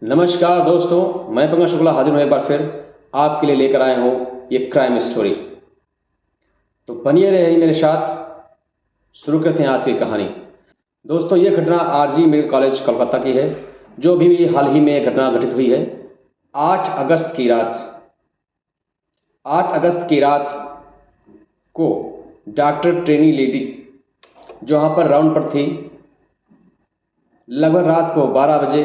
नमस्कार दोस्तों, मैं पंकज शुक्ला हाजिर हूँ एक बार फिर आपके लिए लेकर आया हूँ ये क्राइम स्टोरी। तो बनिए रहे मेरे साथ। शुरू करते हैं आज की कहानी। दोस्तों, ये घटना आरजी मेडिकल कॉलेज कोलकाता की है, जो अभी हाल ही में घटना घटित हुई है। 8 अगस्त की रात 8 अगस्त की रात को डॉक्टर ट्रेनी लेडी जो यहाँ पर राउंड पर थी, लगभग रात को 12 बजे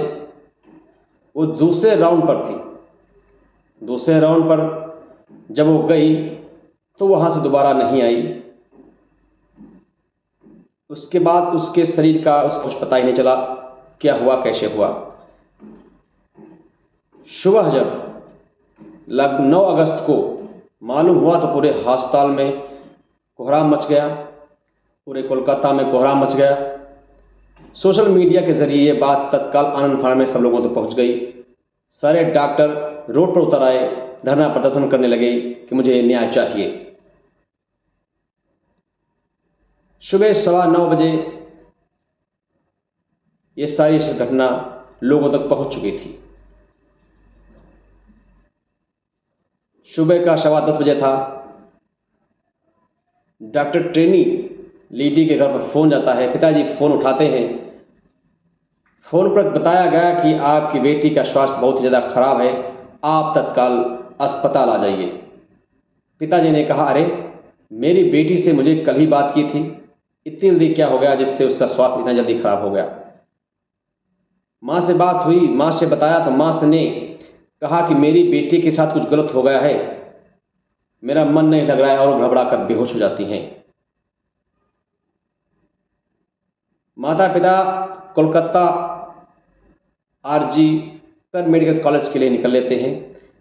वो दूसरे राउंड पर थी। दूसरे राउंड पर जब वो गई तो वहाँ से दोबारा नहीं आई। उसके बाद उसके शरीर का उसको कुछ पता ही नहीं चला क्या हुआ, कैसे हुआ। सुबह जब लगभग 9 अगस्त को मालूम हुआ तो पूरे अस्पताल में कोहराम मच गया, पूरे कोलकाता में कोहराम मच गया। सोशल मीडिया के जरिए ये बात तत्काल आनंद फानन में सब लोगों तक पहुंच गई। सारे डॉक्टर रोड पर उतर आए, धरना प्रदर्शन करने लगे कि मुझे न्याय चाहिए। सुबह 9:15 बजे ये सारी घटना लोगों तक पहुंच चुकी थी। सुबह का 10:15 बजे था। डॉक्टर ट्रेनी लेडी के घर पर फ़ोन जाता है। पिताजी फ़ोन उठाते हैं। फ़ोन पर बताया गया कि आपकी बेटी का स्वास्थ्य बहुत ज़्यादा खराब है, आप तत्काल अस्पताल आ जाइए। पिताजी ने कहा, अरे मेरी बेटी से मुझे कल ही बात की थी, इतनी जल्दी क्या हो गया जिससे उसका स्वास्थ्य इतना जल्दी खराब हो गया। माँ से बात हुई, माँ से बताया तो माँ ने कहा कि मेरी बेटी के साथ कुछ गलत हो गया है, मेरा मन नहीं लग रहा है, और घबरा कर बेहोश हो जाती हैं। माता पिता कोलकाता आरजी पर मेडिकल कॉलेज के लिए निकल लेते हैं।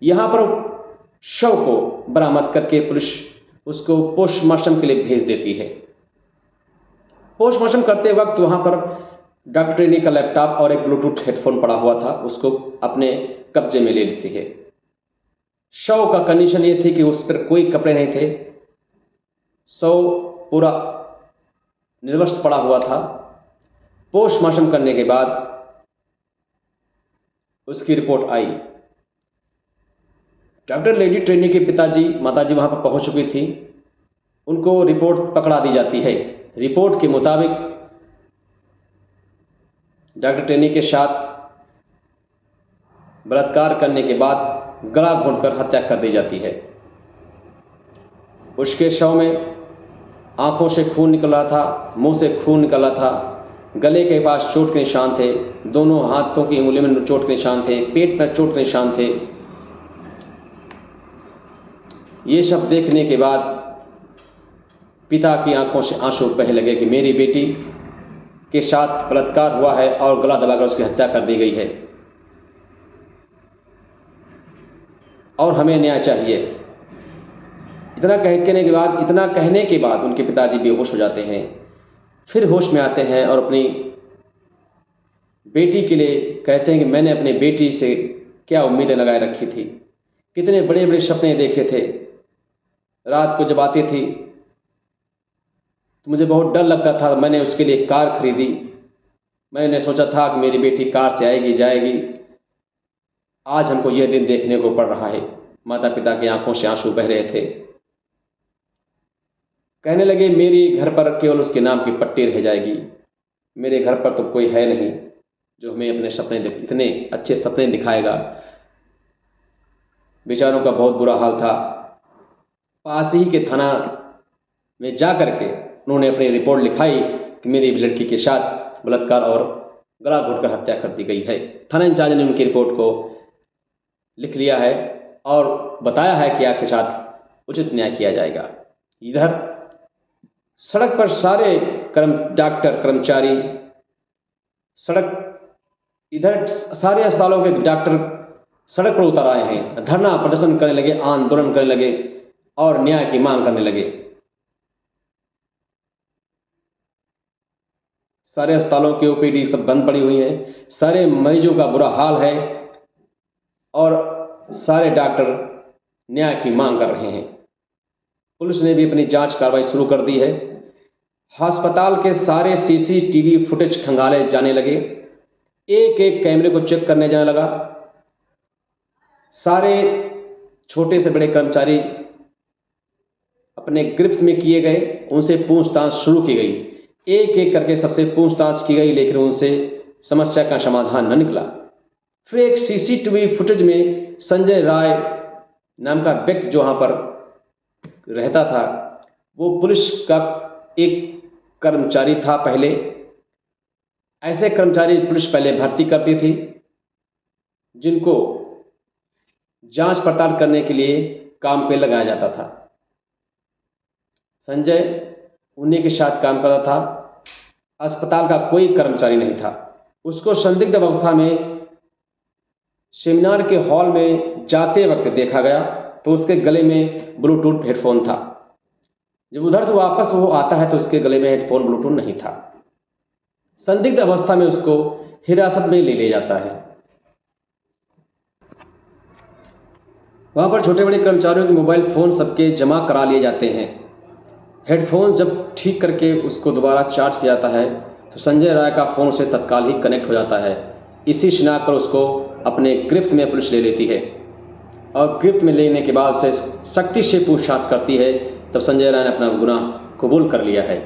यहाँ पर शव को बरामद करके पुलिस उसको पोस्टमार्टम के लिए भेज देती है। पोस्टमार्टम करते वक्त वहाँ पर डॉक्टर ट्रेनी का लैपटॉप और एक ब्लूटूथ हेडफोन पड़ा हुआ था, उसको अपने कब्जे में ले लेती है। शव का कंडीशन ये थी कि उस पर कोई कपड़े नहीं थे, शव पूरा निर्वस्त्र पड़ा हुआ था। पोस्टमार्टम करने के बाद उसकी रिपोर्ट आई। डॉक्टर लेडी ट्रेनी के पिताजी माताजी वहां पर पहुंच चुकी थी। उनको रिपोर्ट पकड़ा दी जाती है। रिपोर्ट के मुताबिक डॉक्टर ट्रेनी के साथ बलात्कार करने के बाद गला घोंटकर हत्या कर दी जाती है। उसके शव में आंखों से खून निकल रहा था, मुंह से खून निकल रहा था, गले के पास चोट के निशान थे, दोनों हाथों की उंगली में चोट के निशान थे, पेट पर चोट के निशान थे। ये सब देखने के बाद पिता की आंखों से आंसू बहने लगे कि मेरी बेटी के साथ बलात्कार हुआ है और गला दबाकर उसकी हत्या कर दी गई है और हमें न्याय चाहिए। इतना कहने के बाद उनके पिताजी बेहोश हो जाते हैं। फिर होश में आते हैं और अपनी बेटी के लिए कहते हैं कि मैंने अपनी बेटी से क्या उम्मीदें लगाए रखी थी, कितने बड़े बड़े सपने देखे थे। रात को जब आती थी तो मुझे बहुत डर लगता था। मैंने उसके लिए कार खरीदी। मैंने सोचा था कि मेरी बेटी कार से आएगी जाएगी। आज हमको यह दिन देखने को पड़ रहा है। माता पिता की आंखों से आंसू बह रहे थे। कहने लगे मेरी घर पर केवल उसके नाम की पट्टी रह जाएगी, मेरे घर पर तो कोई है नहीं जो हमें अपने सपने इतने अच्छे सपने दिखाएगा। बेचारों का बहुत बुरा हाल था। पास ही के थाना में जा करके उन्होंने अपनी रिपोर्ट लिखाई कि मेरी लड़की के साथ बलात्कार और गला घोंटकर हत्या कर दी गई है। थाना इंचार्ज ने उनकी रिपोर्ट को लिख लिया है और बताया है कि आपके साथ उचित न्याय किया जाएगा। इधर सड़क पर सारे डॉक्टर कर्मचारी इधर सारे अस्पतालों के डॉक्टर सड़क पर उतर आए हैं, धरना प्रदर्शन करने लगे, आंदोलन करने लगे और न्याय की मांग करने लगे। सारे अस्पतालों की ओपीडी सब बंद पड़ी हुई है, सारे मरीजों का बुरा हाल है और सारे डॉक्टर न्याय की मांग कर रहे हैं। पुलिस ने भी अपनी जांच कार्रवाई शुरू कर दी है। अस्पताल के सारे सीसीटीवी फुटेज खंगाले जाने लगे। एक एक कैमरे को चेक करने जाने लगा। सारे छोटे से बड़े कर्मचारी अपने गिरफ्त में किए गए, उनसे पूछताछ शुरू की गई। एक एक करके सबसे पूछताछ की गई, लेकिन उनसे समस्या का समाधान न निकला। फिर एक सीसीटीवी फुटेज में संजय राय नाम का व्यक्ति जो वहाँ पर रहता था, वो पुलिस का एक कर्मचारी था। पहले ऐसे कर्मचारी पुलिस पहले भर्ती करती थी, जिनको जांच पड़ताल करने के लिए काम पे लगाया जाता था। संजय उन्हीं के साथ काम करता था। अस्पताल का कोई कर्मचारी नहीं था। उसको संदिग्ध अवस्था में सेमिनार के हॉल में जाते वक्त देखा गया, तो उसके गले में ब्लूटूथ हेडफोन था। जब उधर से वापस वो आता है तो उसके गले में हेडफोन ब्लूटूथ नहीं था। संदिग्ध अवस्था में उसको हिरासत में ले लिया जाता है। वहाँ पर छोटे बड़े कर्मचारियों के मोबाइल फ़ोन सबके जमा करा लिए जाते हैं। हेडफोन्स जब ठीक करके उसको दोबारा चार्ज किया जाता है तो संजय राय का फ़ोन उसे तत्काल ही कनेक्ट हो जाता है। इसी शिनाख्त पर उसको अपने गिरफ्त में पुलिस ले लेती है और गिरफ्त में लेने के बाद उसे सख्ती से पूछताछ करती है। तब संजय राय ने अपना गुनाह कबूल कर लिया है।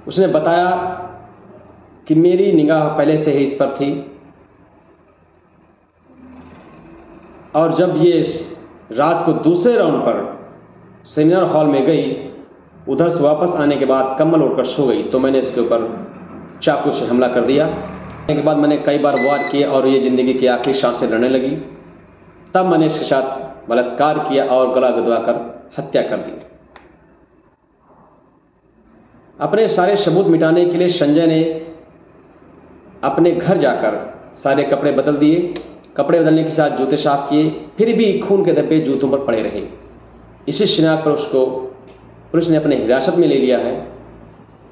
उसने बताया कि मेरी निगाह पहले से ही इस पर थी, और जब ये रात को दूसरे राउंड पर सेमिनार हॉल में गई, उधर से वापस आने के बाद कम्बल ओढ़कर सो गई, तो मैंने इसके ऊपर चाकू से हमला कर दिया। के बाद मैंने कई बार वार किए और ये ज़िंदगी की आखिरी सांसें लड़ने लगी। तब मैंने इसके साथ बलात्कार किया और गला दबाकर हत्या कर दी। अपने सारे सबूत मिटाने के लिए संजय ने अपने घर जाकर सारे कपड़े बदल दिए। कपड़े बदलने के साथ जूते साफ किए, फिर भी खून के धब्बे जूतों पर पड़े रहे। इसी शिनाख्त पर उसको पुलिस ने अपने हिरासत में ले लिया है।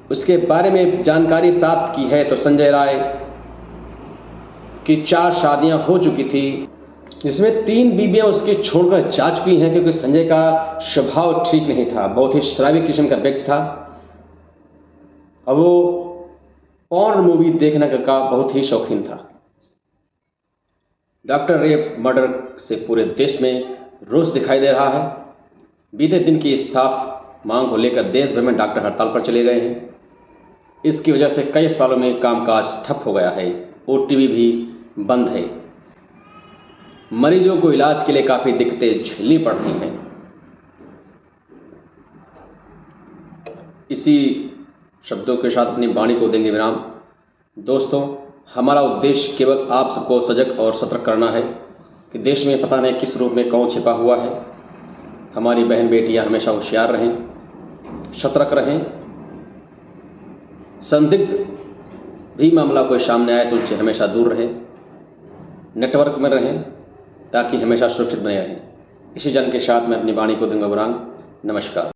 उसके बारे में जानकारी प्राप्त की है तो संजय राय की 4 शादियां हो चुकी थी, जिसमें 3 बीवियां उसकी छोड़कर जा चुकी हैं, क्योंकि संजय का स्वभाव ठीक नहीं था। बहुत ही शराबी किस्म का व्यक्ति था और वो पॉर्न मूवी देखने का बहुत ही शौकीन था। डॉक्टर रेप मर्डर से पूरे देश में रोष दिखाई दे रहा है। बीते दिन की स्टाफ मांग को लेकर देश भर में डॉक्टर हड़ताल पर चले गए हैं। इसकी वजह से कई अस्पतालों में कामकाज ठप हो गया है, ओटीपी भी बंद है। मरीजों को इलाज के लिए काफ़ी दिक्कतें झेलनी पड़ रही हैं। इसी शब्दों के साथ अपनी वाणी को देंगे विराम। दोस्तों, हमारा उद्देश्य केवल आप सबको सजग और सतर्क करना है कि देश में पता नहीं किस रूप में कौन छिपा हुआ है। हमारी बहन बेटियां हमेशा होशियार रहें, सतर्क रहें। संदिग्ध भी मामला कोई सामने आए तो उनसे हमेशा दूर रहें, नेटवर्क में रहें, ताकि हमेशा सुरक्षित बने रहें। इसी जन के साथ मैं अपनी वाणी को दूंगा विराम। नमस्कार।